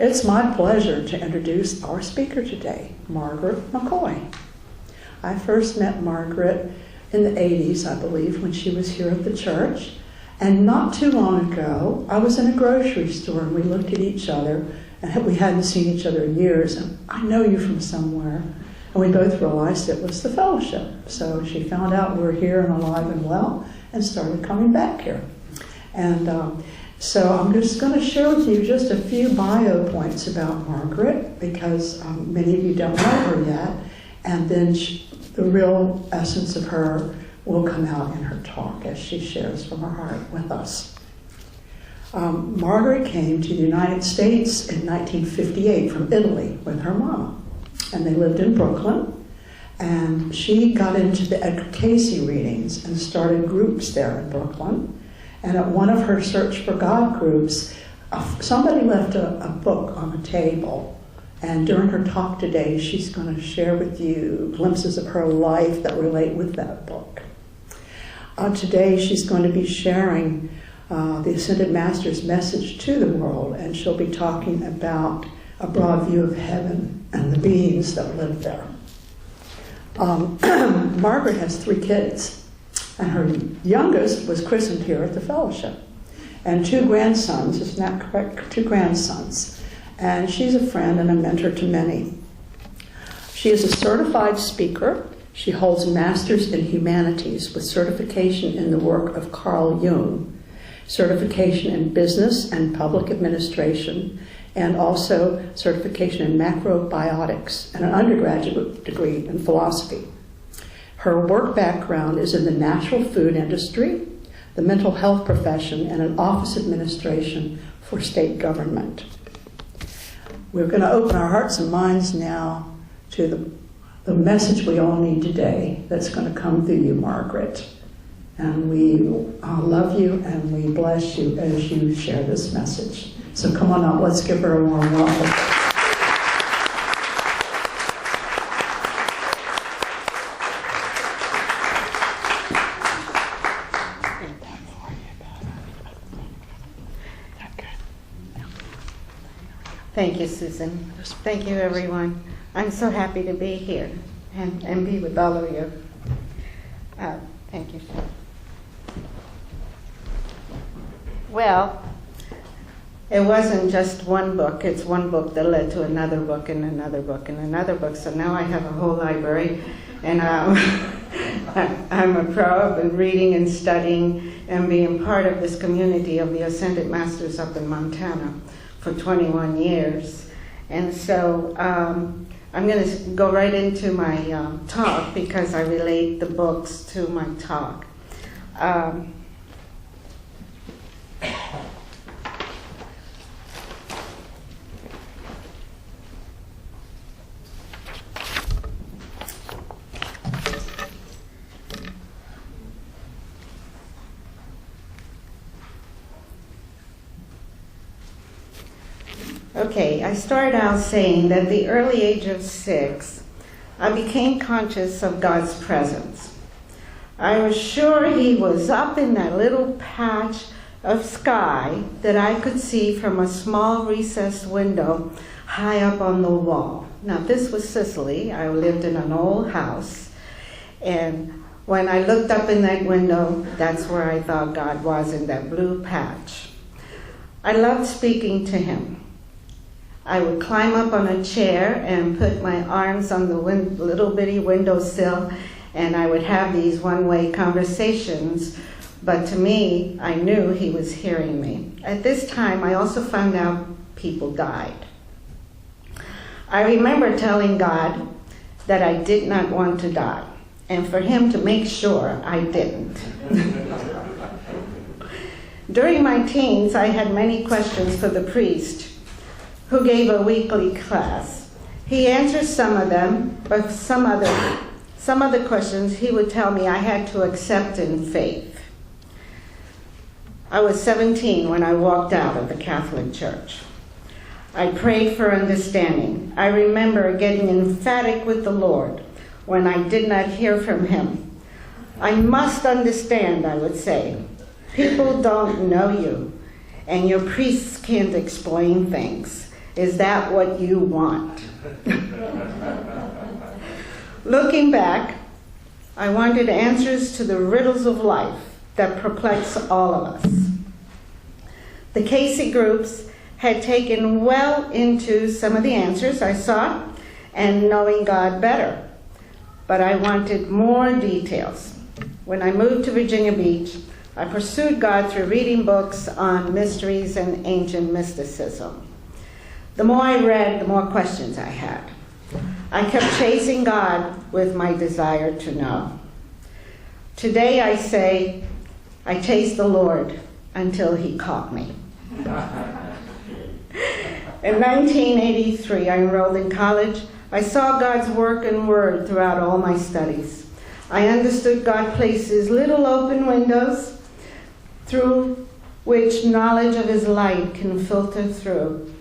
It's my pleasure to introduce our speaker today, Margaret McCoy. I first met Margaret in the 80s, I believe, when she was here at the church. And not too long ago, I was in a grocery store and we looked at each other, and we hadn't seen each other in years, and I know you from somewhere. And we both realized it was the fellowship. So she found out we're here and alive and well and started coming back here. And so I'm just going to share with you just a few bio points about Margaret, because many of you don't know her yet. And then the real essence of her will come out in her talk as she shares from her heart with us. Margaret came to the United States in 1958 from Italy with her mama. And they lived in Brooklyn, and she got into the Edgar Casey readings and started groups there in Brooklyn. And at one of her Search for God groups, somebody left a book on the table, and during her talk today, she's going to share with you glimpses of her life that relate with that book. Today, she's going to be sharing the Ascended Master's message to the world, and she'll be talking about a broad view of heaven and the beings that live there. Margaret has 3 kids, and her youngest was christened here at the fellowship. And 2 grandsons, isn't that correct? 2 grandsons. And she's a friend and a mentor to many. She is a certified speaker. She holds Masters in Humanities with certification in the work of Carl Jung, certification in Business and Public Administration, and also certification in macrobiotics and an undergraduate degree in philosophy. Her work background is in the natural food industry, the mental health profession, and an office administration for state government. We're going to open our hearts and minds now to the message we all need today that's going to come through you, Margaret. And we love you and we bless you as you share this message. So come on up, let's give her a warm welcome. Thank you, Susan. Thank you, everyone. I'm so happy to be here and be with all of you. Thank you. Well, it wasn't just one book. It's one book that led to another book and another book and another book. So now I have a whole library, and I'm a pro. I've been reading and studying and being part of this community of the Ascended Masters up in Montana for 21 years. And so I'm going to go right into my talk because I relate the books to my talk. Okay, I started out saying that at the early age of 6, I became conscious of God's presence. I was sure He was up in that little patch of sky that I could see from a small recessed window high up on the wall. Now, this was Sicily. I lived in an old house, and when I looked up in that window, that's where I thought God was, in that blue patch. I loved speaking to Him. I would climb up on a chair and put my arms on the little bitty windowsill, and I would have these one-way conversations. But to me, I knew He was hearing me. At this time, I also found out people died. I remember telling God that I did not want to die, and for Him to make sure I didn't. During my teens, I had many questions for the priest who gave a weekly class. He answered some of them, but some other questions he would tell me I had to accept in faith. I was 17 when I walked out of the Catholic Church. I prayed for understanding. I remember getting emphatic with the Lord when I did not hear from Him. I must understand, I would say. People don't know you, and your priests can't explain things. Is that what you want? Looking back, I wanted answers to the riddles of life that perplex all of us. The Casey groups had taken well into some of the answers I sought and knowing God better, but I wanted more details. When I moved to Virginia Beach, I pursued God through reading books on mysteries and ancient mysticism. The more I read, the more questions I had. I kept chasing God with my desire to know. Today I say, I chased the Lord until he caught me. In 1983, I enrolled in college. I saw God's work and word throughout all my studies. I understood God places little open windows through which knowledge of his light can filter through.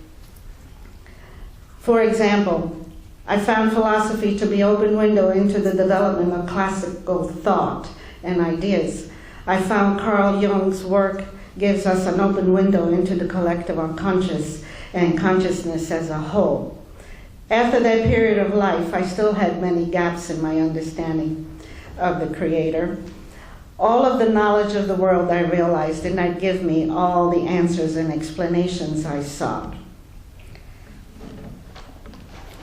For example, I found philosophy to be an open window into the development of classical thought and ideas. I found Carl Jung's work gives us an open window into the collective unconscious and consciousness as a whole. After that period of life, I still had many gaps in my understanding of the Creator. All of the knowledge of the world I realized did not give me all the answers and explanations I sought.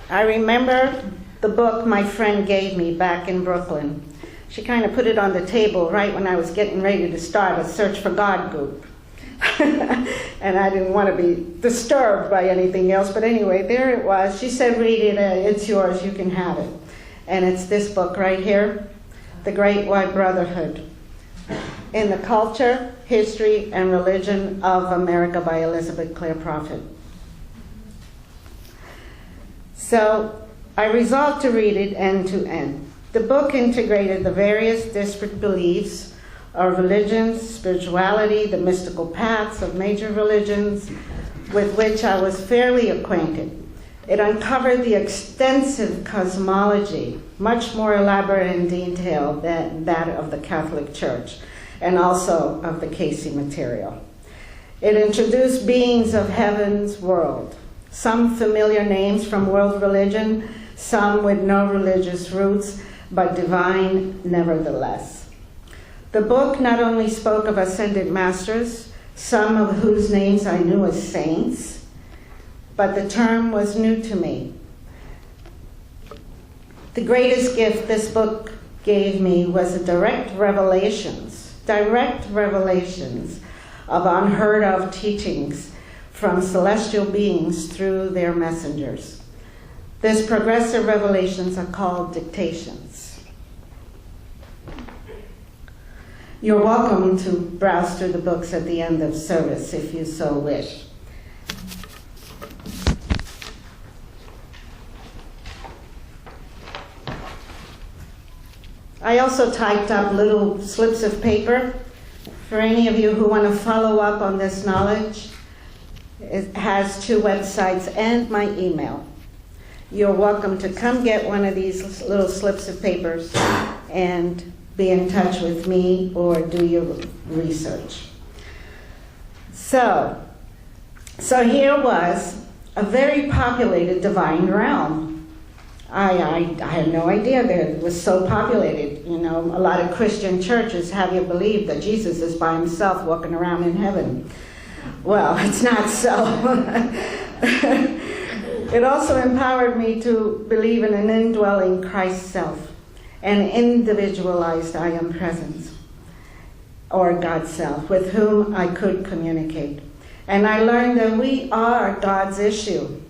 I remember the book my friend gave me back in Brooklyn. She kind of put it on the table right when I was getting ready to start a Search for God group. And I didn't want to be disturbed by anything else, but anyway, there it was. She said, read it, it's yours, you can have it. And it's this book right here, The Great White Brotherhood, in the Culture, History, and Religion of America by Elizabeth Clare Prophet. So I resolved to read it end to end. The book integrated the various disparate beliefs of religions, spirituality, the mystical paths of major religions with which I was fairly acquainted. It uncovered the extensive cosmology, much more elaborate in detail than that of the Catholic Church, and also of the Casey material. It introduced beings of heaven's world, some familiar names from world religion, some with no religious roots, but divine nevertheless. The book not only spoke of ascended masters, some of whose names I knew as saints, but the term was new to me. The greatest gift this book gave me was the direct revelations of unheard of teachings from celestial beings through their messengers. These progressive revelations are called dictations. You're welcome to browse through the books at the end of service if you so wish. I also typed up little slips of paper for any of you who want to follow up on this knowledge. It has 2 websites and my email. You're welcome to come get one of these little slips of papers and be in touch with me or do your research. So here was a very populated divine realm. I had no idea that it was so populated. You know, a lot of Christian churches have you believe that Jesus is by himself walking around in heaven. Well, it's not so. It also empowered me to believe in an indwelling Christ self, an individualized I am presence, or God's self, with whom I could communicate. And I learned that we are God's issue.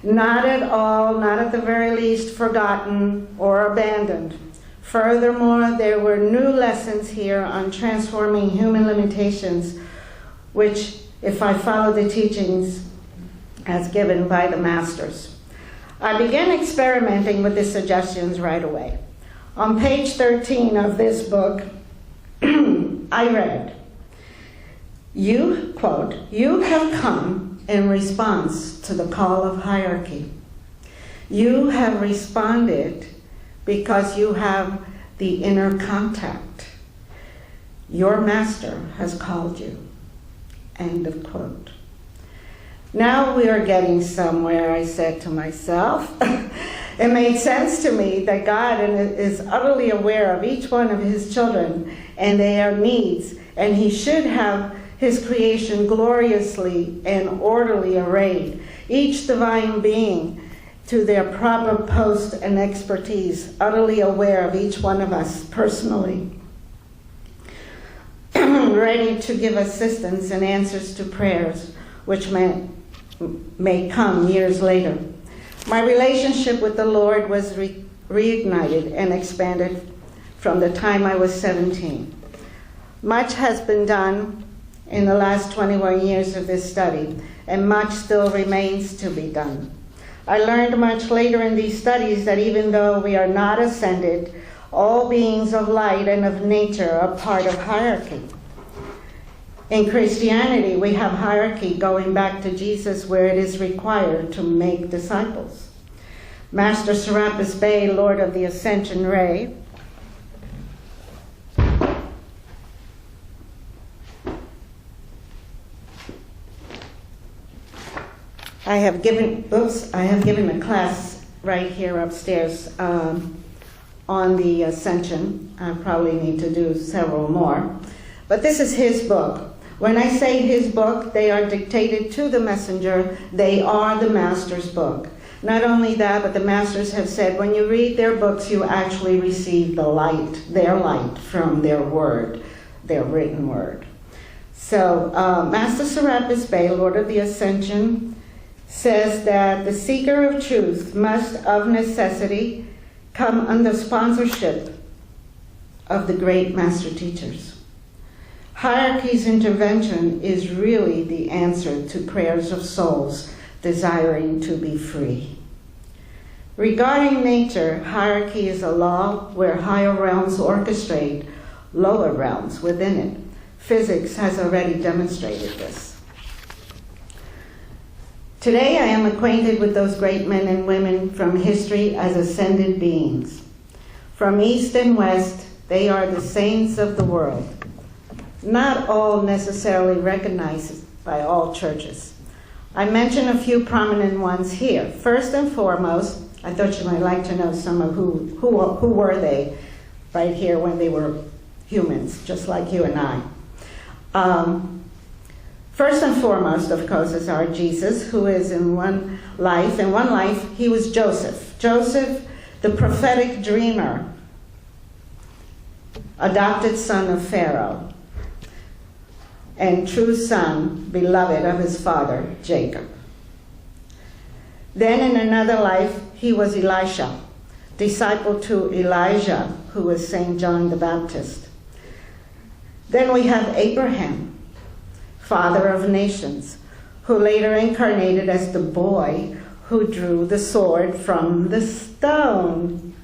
Not at all, not at the very least, forgotten or abandoned. Furthermore, there were new lessons here on transforming human limitations, which, if I follow the teachings as given by the masters. I began experimenting with the suggestions right away. On page 13 of this book, I read, quote, you have come in response to the call of hierarchy. You have responded because you have the inner contact. Your master has called you. End of quote. Now we are getting somewhere, I said to myself. It made sense to me that God is utterly aware of each one of his children and their needs, and he should have his creation gloriously and orderly arrayed, each divine being to their proper post and expertise, utterly aware of each one of us personally, ready to give assistance and answers to prayers which may come years later. My relationship with the Lord was reignited and expanded from the time I was 17. Much has been done in the last 21 years of this study, and much still remains to be done. I learned much later in these studies that even though we are not ascended, all beings of light and of nature are part of hierarchy. In Christianity, we have hierarchy going back to Jesus, where it is required to make disciples. Master Serapis Bey, Lord of the Ascension Ray, I have given a class right here upstairs on the Ascension. I probably need to do several more. But this is his book. When I say his book, they are dictated to the messenger. They are the Master's book. Not only that, but the Masters have said when you read their books, you actually receive the light, their light from their word, their written word. So Master Serapis Bey, Lord of the Ascension, says that the seeker of truth must of necessity come under sponsorship of the great master teachers. Hierarchy's intervention is really the answer to prayers of souls desiring to be free. Regarding nature, hierarchy is a law where higher realms orchestrate lower realms within it. Physics has already demonstrated this. Today I am acquainted with those great men and women from history as ascended beings. From east and west, they are the saints of the world. Not all necessarily recognized by all churches. I mention a few prominent ones here. First and foremost, I thought you might like to know some of who were they right here when they were humans, just like you and I. First and foremost, of course, is our Jesus, who is in one life, he was Joseph. Joseph, the prophetic dreamer, adopted son of Pharaoh, and true son, beloved of his father, Jacob. Then in another life, he was Elisha, disciple to Elijah, who was St. John the Baptist. Then we have Abraham, father of nations, who later incarnated as the boy who drew the sword from the stone.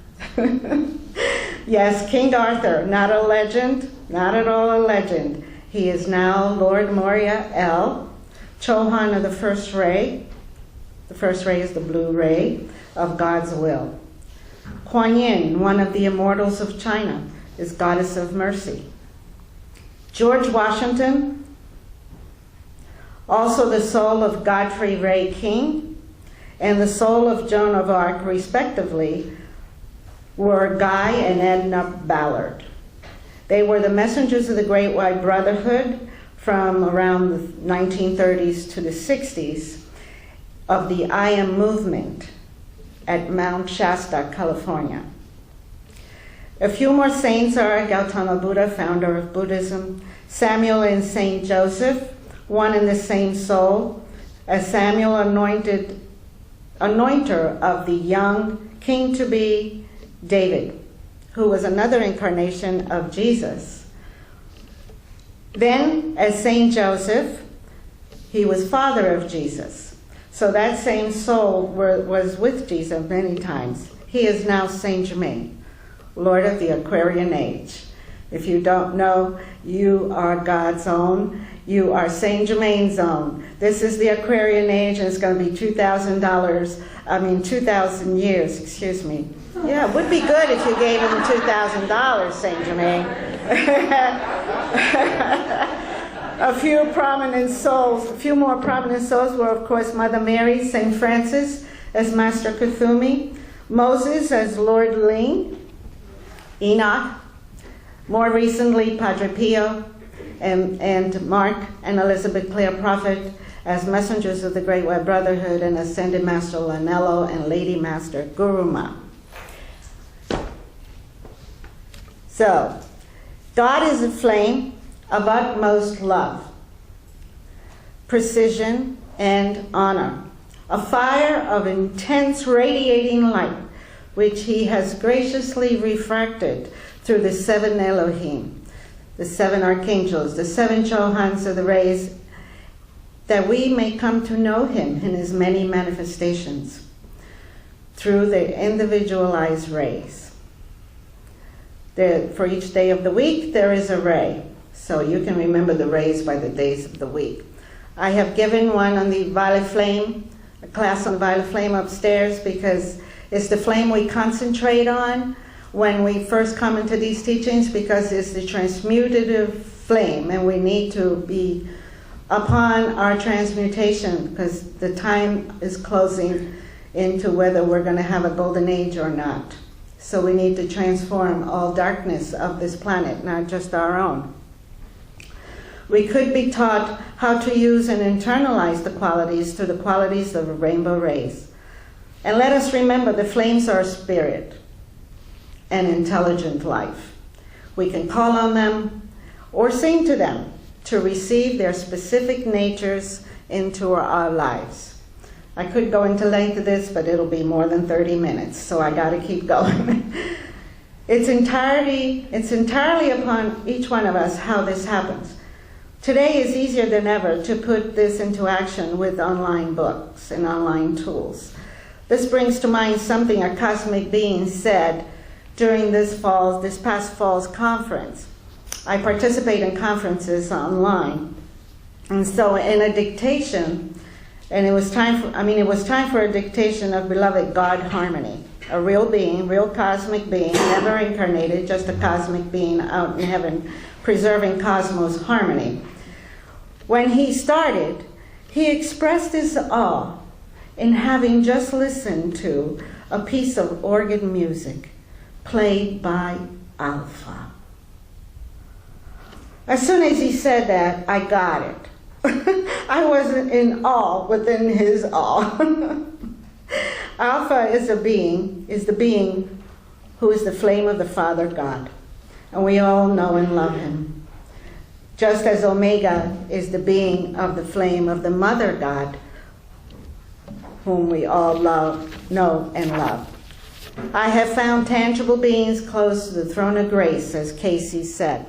Yes, King Arthur, not a legend, not at all a legend. He is now Lord Moria El, Chohan of the first ray. The first ray is the blue ray of God's will. Kuan Yin, one of the immortals of China, is goddess of mercy. George Washington, also the soul of Godfrey Ray King and the soul of Joan of Arc, respectively, were Guy and Edna Ballard. They were the messengers of the Great White Brotherhood from around the 1930s to the 60s of the I Am movement at Mount Shasta, California. A few more saints are Gautama Buddha, founder of Buddhism, Samuel and Saint Joseph, one and the same soul, as Samuel anointer of the young king-to-be David, who was another incarnation of Jesus. Then, as Saint Joseph, he was father of Jesus. So that same soul was with Jesus many times. He is now Saint Germain, Lord of the Aquarian Age. If you don't know, you are God's own. You are Saint Germain's own. This is the Aquarian Age, and it's going to be $2,000 years, excuse me. Yeah, it would be good if you gave him $2,000, Saint Germain. A few more prominent souls were, of course, Mother Mary, St. Francis as Master Kuthumi, Moses as Lord Ling, Enoch, more recently Padre Pio, and Mark and Elizabeth Clare Prophet as messengers of the Great White Brotherhood, and Ascended Master Lanello and Lady Master Guruma. So, God is a flame of utmost love, precision, and honor, a fire of intense radiating light, which he has graciously refracted through the 7 Elohim, the 7 archangels, the 7 Johans of the rays, that we may come to know him in his many manifestations through the individualized rays. For each day of the week, there is a ray, so you can remember the rays by the days of the week. I have given one on the violet flame, a class on violet flame upstairs, because it's the flame we concentrate on when we first come into these teachings, because it's the transmutative flame, and we need to be upon our transmutation, because the time is closing into whether we're going to have a golden age or not. So we need to transform all darkness of this planet, not just our own. We could be taught how to use and internalize the qualities to the qualities of the rainbow rays. And let us remember, the flames are spirit and intelligent life. We can call on them or sing to them to receive their specific natures into our lives. I could go into length of this, but it'll be more than 30 minutes, so I got to keep going. It's entirely upon each one of us how this happens. Today is easier than ever to put this into action with online books and online tools. This brings to mind something a cosmic being said during this past fall's conference. I participate in conferences online, and so in a dictation, and it was time for a dictation of beloved God harmony, a real being, real cosmic being, never incarnated, just a cosmic being out in heaven, preserving cosmos harmony. When he started, he expressed his awe in having just listened to a piece of organ music played by Alpha. As soon as he said that, I got it. I wasn't in awe within his awe. Alpha is the being who is the flame of the Father God, and we all know and love him. Just as Omega is the being of the flame of the Mother God, whom we all love, know, and love. I have found tangible beings close to the throne of grace, as Casey said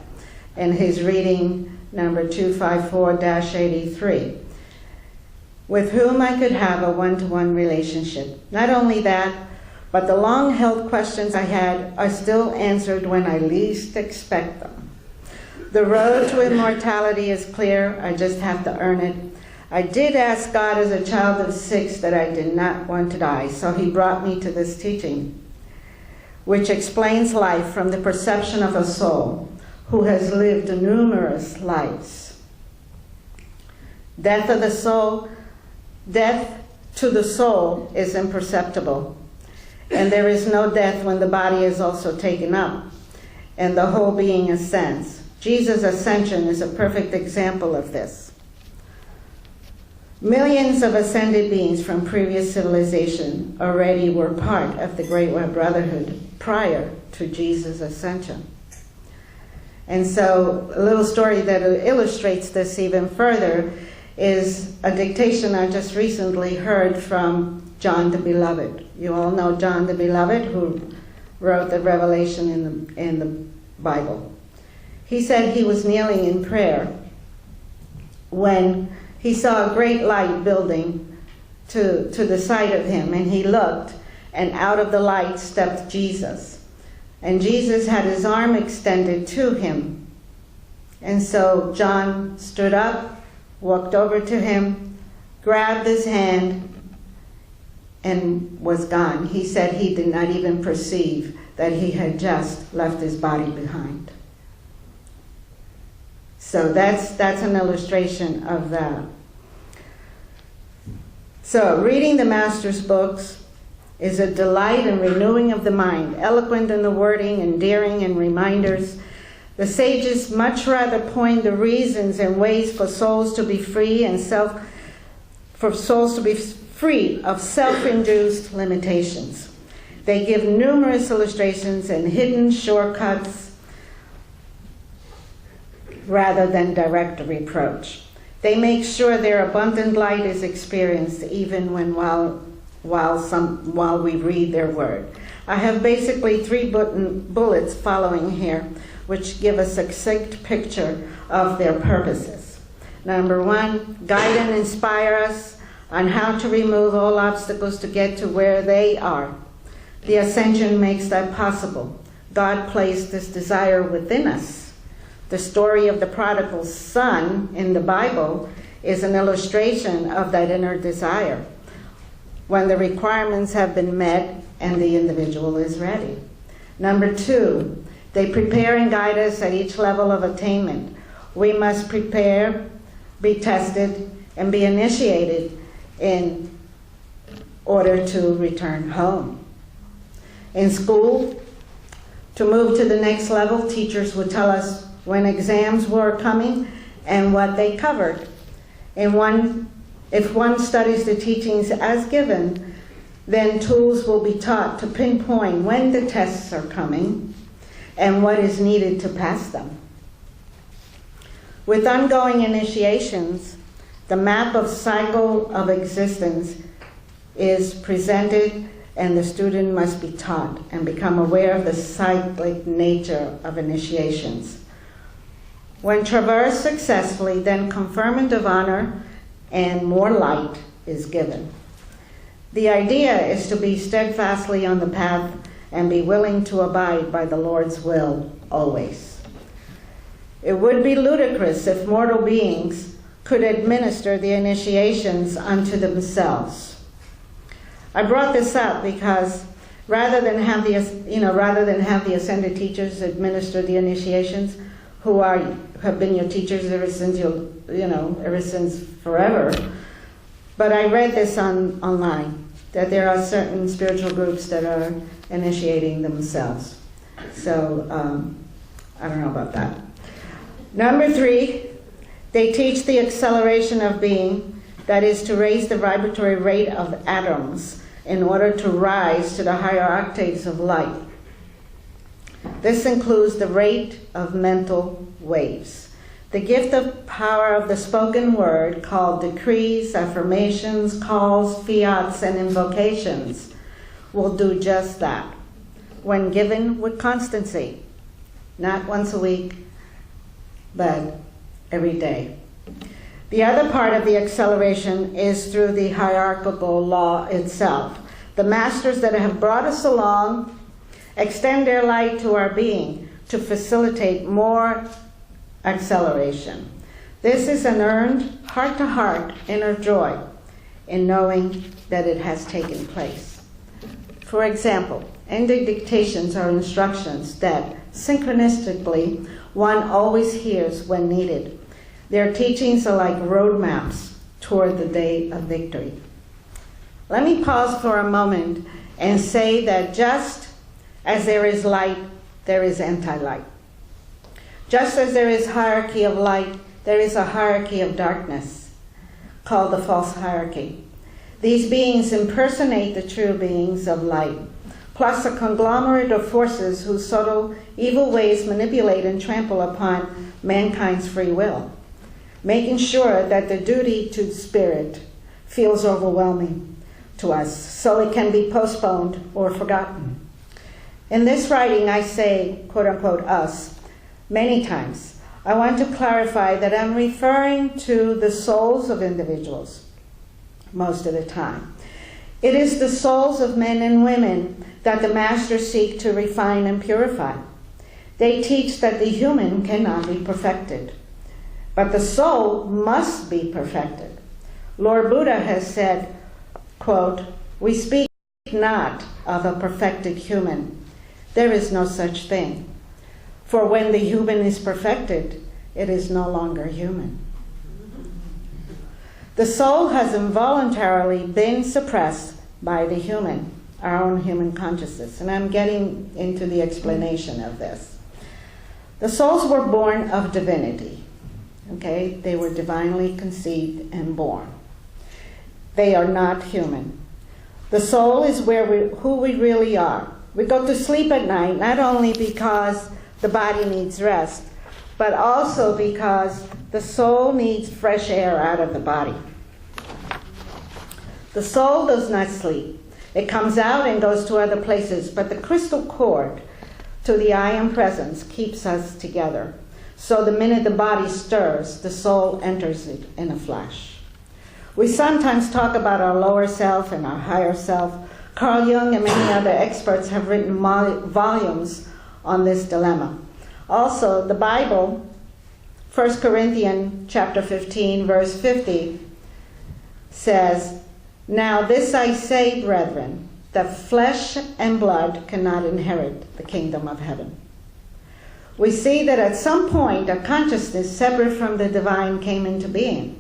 in his reading number 254-83, with whom I could have a one-to-one relationship. Not only that, but the long-held questions I had are still answered when I least expect them. The road to immortality is clear. I just have to earn it. I did ask God as a child of 6 that I did not want to die, so he brought me to this teaching, which explains life from the perception of a soul who has lived numerous lives. Death to the soul is imperceptible, and there is no death when the body is also taken up and the whole being ascends. Jesus' ascension is a perfect example of this. Millions of ascended beings from previous civilization already were part of the Great White Brotherhood prior to Jesus' ascension. And so a little story that illustrates this even further is a dictation I just recently heard from John the Beloved. You all know John the Beloved, who wrote the Revelation in the Bible. He said he was kneeling in prayer when he saw a great light building to the side of him, and he looked, and out of the light stepped Jesus. And Jesus had his arm extended to him. And so John stood up, walked over to him, grabbed his hand, and was gone. He said he did not even perceive that he had just left his body behind. So that's an illustration of that. So reading the Master's books is a delight and renewing of the mind, eloquent in the wording, endearing in reminders. The sages much rather point the reasons and ways for souls to be free of self-induced limitations. They give numerous illustrations and hidden shortcuts rather than direct reproach. They make sure their abundant light is experienced even while we read their word. I have basically 3 bullets following here, which give a succinct picture of their purposes. Number 1, guide and inspire us on how to remove all obstacles to get to where they are. The ascension makes that possible. God placed this desire within us. The story of the prodigal son in the Bible is an illustration of that inner desire, when the requirements have been met and the individual is ready. Number 2, they prepare and guide us at each level of attainment. We must prepare, be tested, and be initiated in order to return home. In school, to move to the next level, teachers would tell us when exams were coming and what they covered. If one studies the teachings as given, then tools will be taught to pinpoint when the tests are coming and what is needed to pass them. With ongoing initiations, the map of cycle of existence is presented, and the student must be taught and become aware of the cyclic nature of initiations. When traversed successfully, then conferment of honor and more light is given. The idea is to be steadfastly on the path and be willing to abide by the Lord's will always. It would be ludicrous if mortal beings could administer the initiations unto themselves. I brought this up because rather than have the ascended teachers administer the initiations, who have been your teachers ever since forever. But I read this online, that there are certain spiritual groups that are initiating themselves. So I don't know about that. Number 3, they teach the acceleration of being, that is to raise the vibratory rate of atoms in order to rise to the higher octaves of light. This includes the rate of mental waves. The gift of power of the spoken word, called decrees, affirmations, calls, fiats, and invocations, will do just that when given with constancy, not once a week, but every day. The other part of the acceleration is through the hierarchical law itself. The masters that have brought us along extend their light to our being to facilitate more acceleration. This is an earned, heart-to-heart inner joy in knowing that it has taken place. For example, in the dictations are instructions that synchronistically one always hears when needed. Their teachings are like roadmaps toward the day of victory. Let me pause for a moment and say that just as there is light, there is anti-light. Just as there is hierarchy of light, there is a hierarchy of darkness, called the false hierarchy. These beings impersonate the true beings of light, plus a conglomerate of forces whose subtle, evil ways manipulate and trample upon mankind's free will, making sure that the duty to spirit feels overwhelming to us, so it can be postponed or forgotten. In this writing, I say, quote-unquote, us, many times. I want to clarify that I'm referring to the souls of individuals most of the time. It is the souls of men and women that the masters seek to refine and purify. They teach that the human cannot be perfected, but the soul must be perfected. Lord Buddha has said, quote, "We speak not of a perfected human. There is no such thing. For when the human is perfected, it is no longer human. The soul has involuntarily been suppressed by the human, our own human consciousness. And I'm getting into the explanation of this. The souls were born of divinity. Okay? They were divinely conceived and born. They are not human. The soul is who we really are. We go to sleep at night not only because the body needs rest, but also because the soul needs fresh air out of the body. The soul does not sleep. It comes out and goes to other places, but the crystal cord to the I Am Presence keeps us together. So the minute the body stirs, the soul enters it in a flash. We sometimes talk about our lower self and our higher self. Carl Jung and many other experts have written volumes on this dilemma. Also, the Bible, 1 Corinthians chapter 15, verse 50, says, "Now this I say, brethren, that flesh and blood cannot inherit the kingdom of heaven." We see that at some point a consciousness separate from the divine came into being.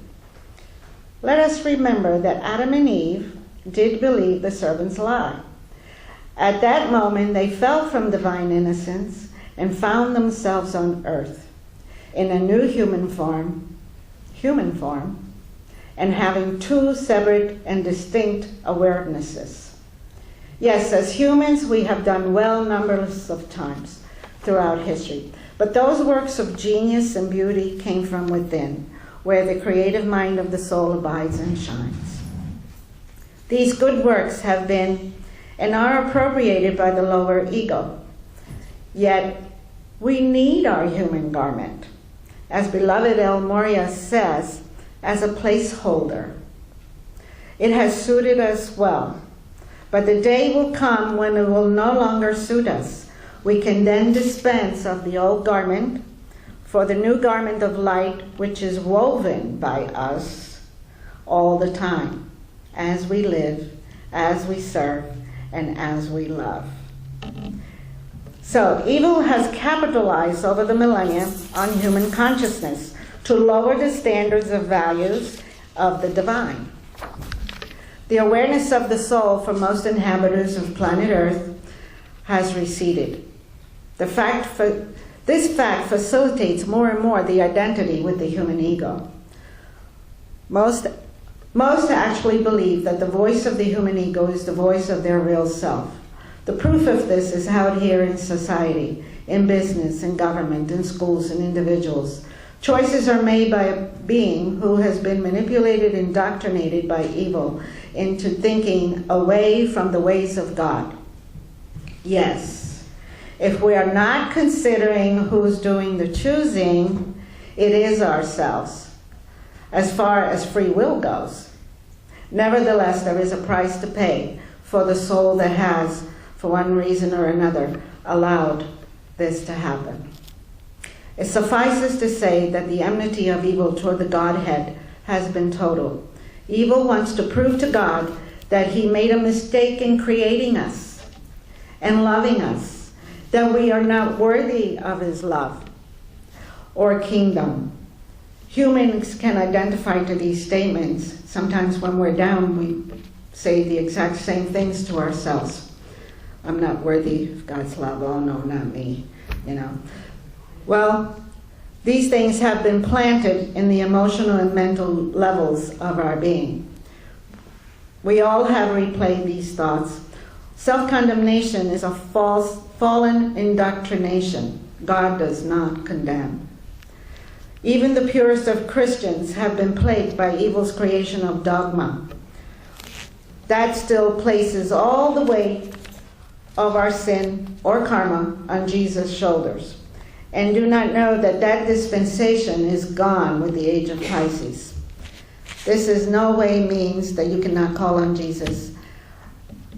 Let us remember that Adam and Eve did believe the serpent's lie. At that moment they fell from divine innocence and found themselves on earth in a new human form, and having two separate and distinct awarenesses. Yes, as humans we have done well numberless of times throughout history, but those works of genius and beauty came from within, where the creative mind of the soul abides and shines. These good works have been and are appropriated by the lower ego. Yet we need our human garment, as beloved El Moria says, as a placeholder. It has suited us well, but the day will come when it will no longer suit us. We can then dispense of the old garment for the new garment of light, which is woven by us all the time, as we live, as we serve, and as we love. So, evil has capitalized over the millennia on human consciousness to lower the standards of values of the divine. The awareness of the soul for most inhabitants of planet Earth has receded. This fact facilitates more and more the identity with the human ego. Most actually believe that the voice of the human ego is the voice of their real self. The proof of this is out here in society, in business, in government, in schools, and individuals. Choices are made by a being who has been manipulated, indoctrinated by evil into thinking away from the ways of God. Yes, if we are not considering who's doing the choosing, it is ourselves, as far as free will goes. Nevertheless, there is a price to pay for the soul that has, for one reason or another, allowed this to happen. It suffices to say that the enmity of evil toward the Godhead has been total. Evil wants to prove to God that he made a mistake in creating us and loving us, that we are not worthy of his love or kingdom. Humans can identify to these statements. Sometimes when we're down, we say the exact same things to ourselves. I'm not worthy of God's love. Oh no, not me, Well, these things have been planted in the emotional and mental levels of our being. We all have replayed these thoughts. Self-condemnation is a fallen indoctrination. God does not condemn. Even the purest of Christians have been plagued by evil's creation of dogma. That still places all the weight of our sin or karma on Jesus' shoulders, and do not know that that dispensation is gone with the age of Pisces. This in no way means that you cannot call on Jesus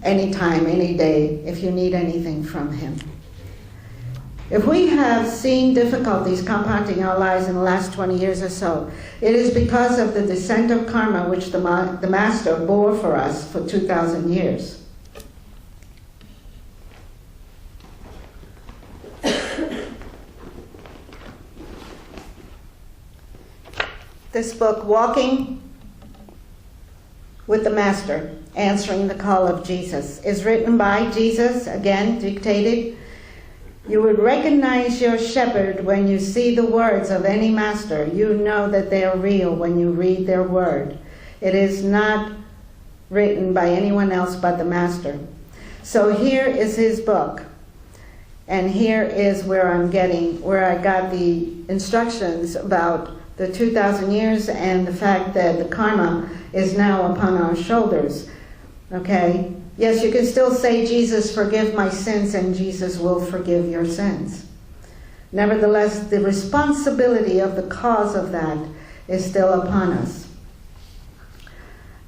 anytime, any day, if you need anything from him. If we have seen difficulties compounding our lives in the last 20 years or so, it is because of the descent of karma which the Master bore for us for 2,000 years. This book, Walking with the Master, Answering the Call of Jesus, is written by Jesus, again dictated. You would recognize your shepherd when you see the words of any master. You know that they are real when you read their word. It is not written by anyone else but the master. So here is his book. And here is where I got the instructions about the 2,000 years and the fact that the karma is now upon our shoulders. Okay? Yes, you can still say, Jesus, forgive my sins, and Jesus will forgive your sins. Nevertheless, the responsibility of the cause of that is still upon us.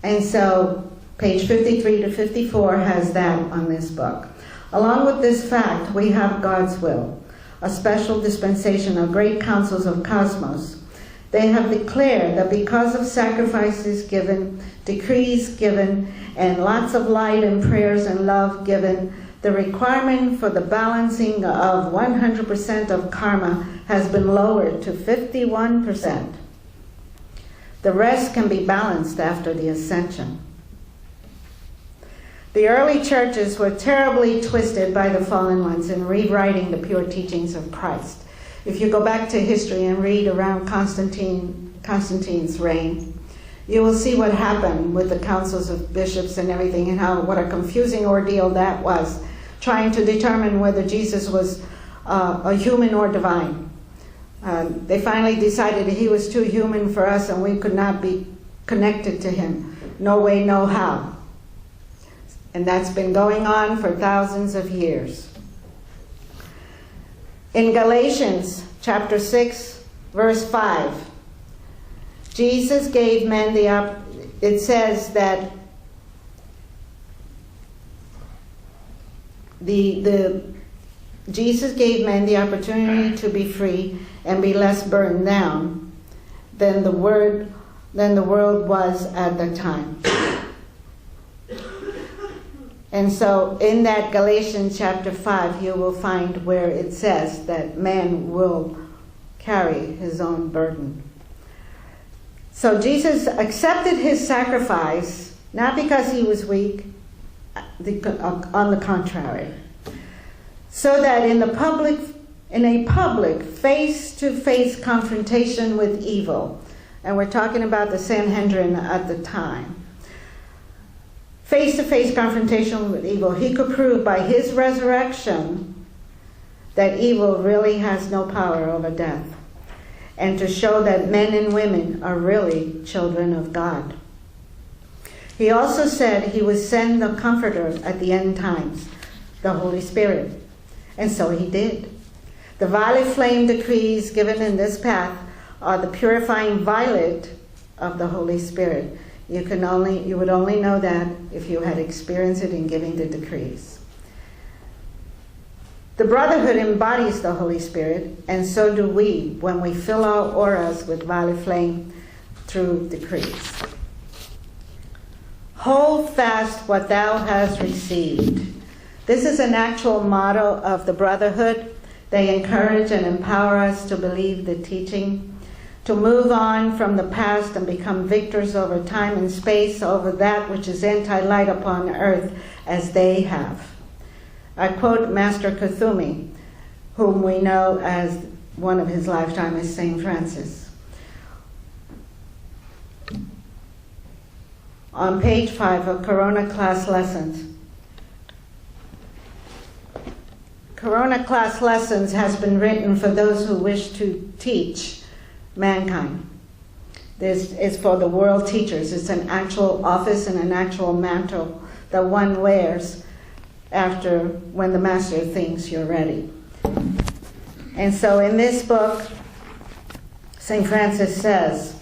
And so, page 53 to 54 has that on this book. Along with this fact, we have God's will, a special dispensation of great councils of cosmos. They have declared that because of sacrifices given, decrees given, and lots of light and prayers and love given, the requirement for the balancing of 100% of karma has been lowered to 51%. The rest can be balanced after the ascension. The early churches were terribly twisted by the fallen ones in rewriting the pure teachings of Christ. If you go back to history and read around Constantine's reign, you will see what happened with the councils of bishops and everything, and what a confusing ordeal that was, trying to determine whether Jesus was a human or divine. They finally decided that he was too human for us and we could not be connected to him. No way, no how. And that's been going on for thousands of years. In Galatians chapter 6, verse 5, Jesus gave men it says that Jesus gave men the opportunity to be free and be less burdened down than the world was at the time. And so in that Galatians chapter 5, you will find where it says that man will carry his own burden. So Jesus accepted his sacrifice, not because he was weak, on the contrary, so that in a public face-to-face confrontation with evil, and we're talking about the Sanhedrin at the time, face-to-face confrontation with evil, he could prove by his resurrection that evil really has no power over death, and to show that men and women are really children of God. He also said he would send the Comforter at the end times, the Holy Spirit, and so he did. The violet flame decrees given in this path are the purifying violet of the Holy Spirit. You would only know that if you had experienced it in giving the decrees. The brotherhood embodies the Holy Spirit, and so do we when we fill our auras with violet flame through decrees. Hold fast what thou hast received. This is an actual motto of the brotherhood. They encourage and empower us to believe the teaching, to move on from the past and become victors over time and space, over that which is anti-light upon earth, as they have. I quote Master Kuthumi, whom we know as one of his lifetime as St. Francis. On page 5 of Corona Class Lessons. Corona Class Lessons has been written for those who wish to teach mankind. This is for the world teachers. It's an actual office and an actual mantle that one wears after when the master thinks you're ready. And so in this book, St. Francis says,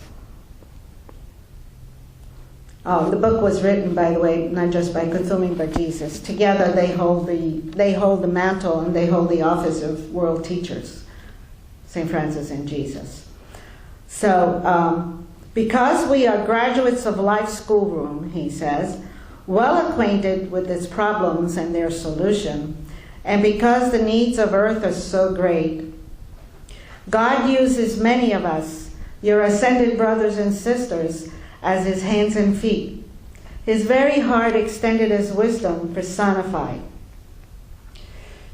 the book was written, by the way, not just by Kuthumi, but Jesus. Together they hold the mantle and they hold the office of world teachers, St. Francis and Jesus. So, because we are graduates of life's schoolroom, he says, well acquainted with its problems and their solution, and because the needs of earth are so great, God uses many of us your ascended brothers and sisters as his hands and feet, his very heart extended as wisdom personified.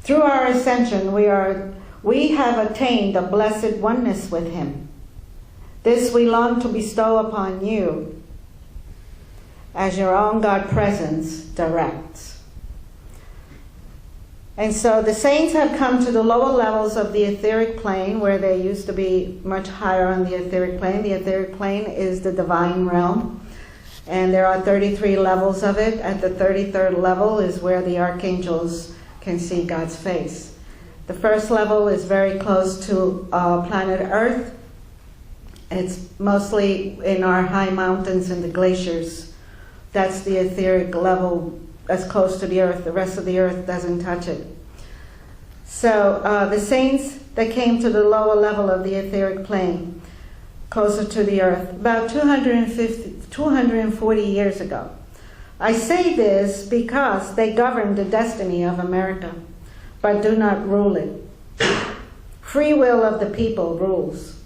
Through our ascension, we have attained a blessed oneness with him. This we long to bestow upon you as your own God presence directs. And so the saints have come to the lower levels of the etheric plane, where they used to be much higher on the etheric plane. The etheric plane is the divine realm, and there are 33 levels of it. At the 33rd level is where the archangels can see God's face. The first level is very close to planet Earth. It's mostly in our high mountains and the glaciers. That's the etheric level as close to the earth. The rest of the earth doesn't touch it. So the saints that came to the lower level of the etheric plane, closer to the earth, about 240 years ago. I say this because they govern the destiny of America, but do not rule it. Free will of the people rules.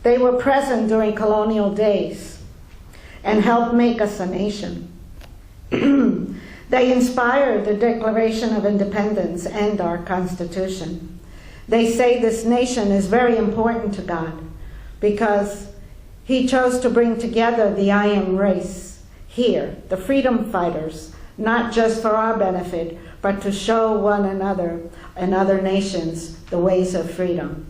They were present during colonial days and helped make us a nation. They inspired the Declaration of Independence and our Constitution. They say this nation is very important to God because he chose to bring together the I am race here, the freedom fighters, not just for our benefit, but to show one another and other nations the ways of freedom.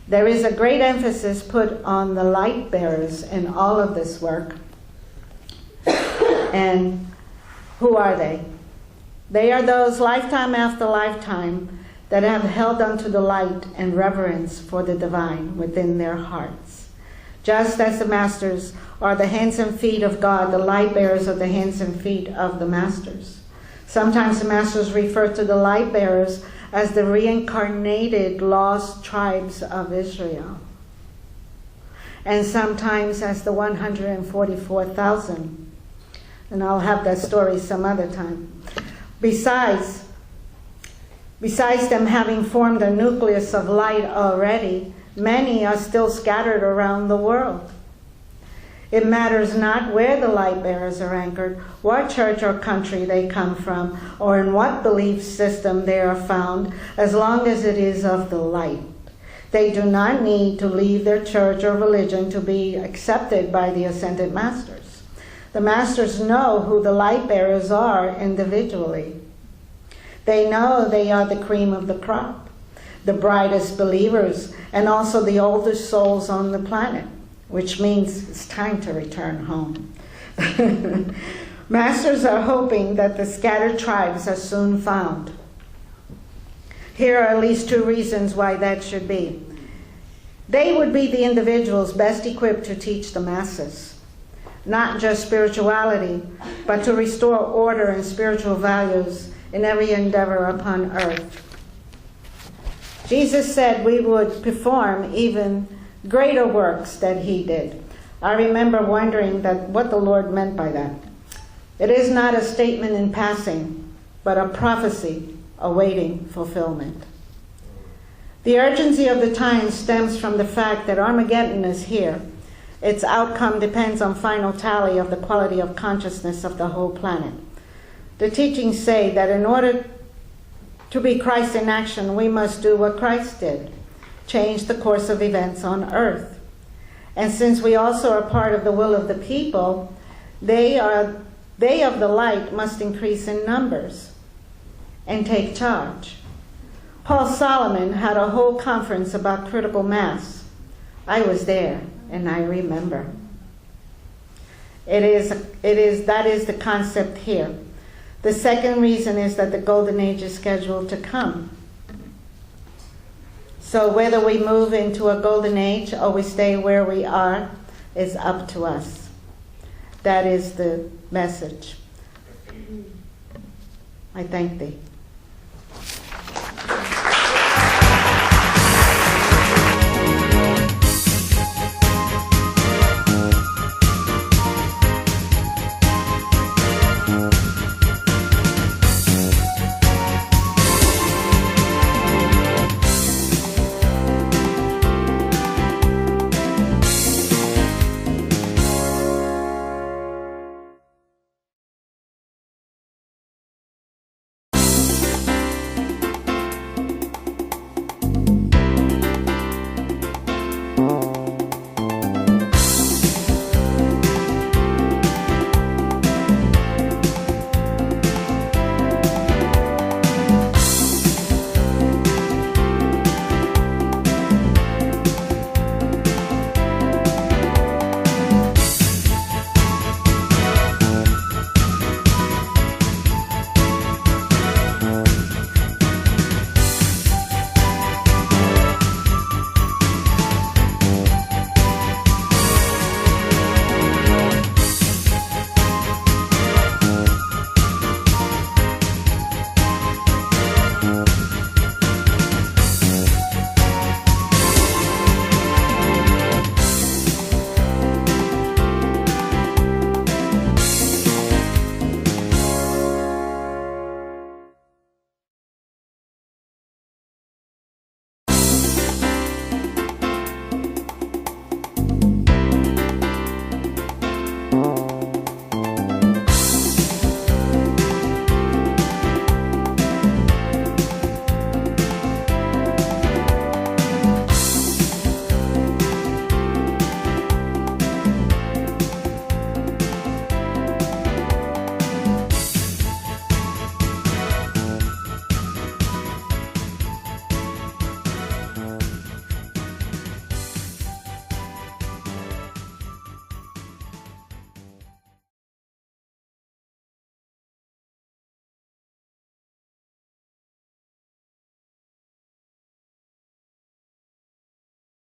There is a great emphasis put on the light bearers in all of this work. And who are they? They are those lifetime after lifetime that have held onto the light and reverence for the divine within their hearts. Just as the masters are the hands and feet of God, the light bearers are the hands and feet of the masters. Sometimes the masters refer to the light bearers as the reincarnated lost tribes of Israel, and sometimes as the 144,000. And I'll have that story some other time. Besides them having formed a nucleus of light already, many are still scattered around the world. It matters not where the light bearers are anchored, what church or country they come from, or in what belief system they are found, as long as it is of the light. They do not need to leave their church or religion to be accepted by the ascended masters. The masters know who the light bearers are individually. They know they are the cream of the crop, the brightest believers, and also the oldest souls on the planet, which means it's time to return home. Masters are hoping that the scattered tribes are soon found. Here are at least two reasons why that should be. They would be the individuals best equipped to teach the masses, not just spirituality, but to restore order and spiritual values in every endeavor upon earth. Jesus said we would perform even greater works that he did. I remember wondering what the Lord meant by that. It is not a statement in passing, but a prophecy awaiting fulfillment. The urgency of the times stems from the fact that Armageddon is here. Its outcome depends on final tally of the quality of consciousness of the whole planet. The teachings say that in order to be Christ in action, we must do what Christ did, change the course of events on earth. And since we also are part of the will of the people, they of the light must increase in numbers and take charge. Paul Solomon had a whole conference about critical mass. I was there, and I remember. That is the concept here. The second reason is that the golden age is scheduled to come. So whether we move into a golden age or we stay where we are is up to us. That is the message. I thank thee.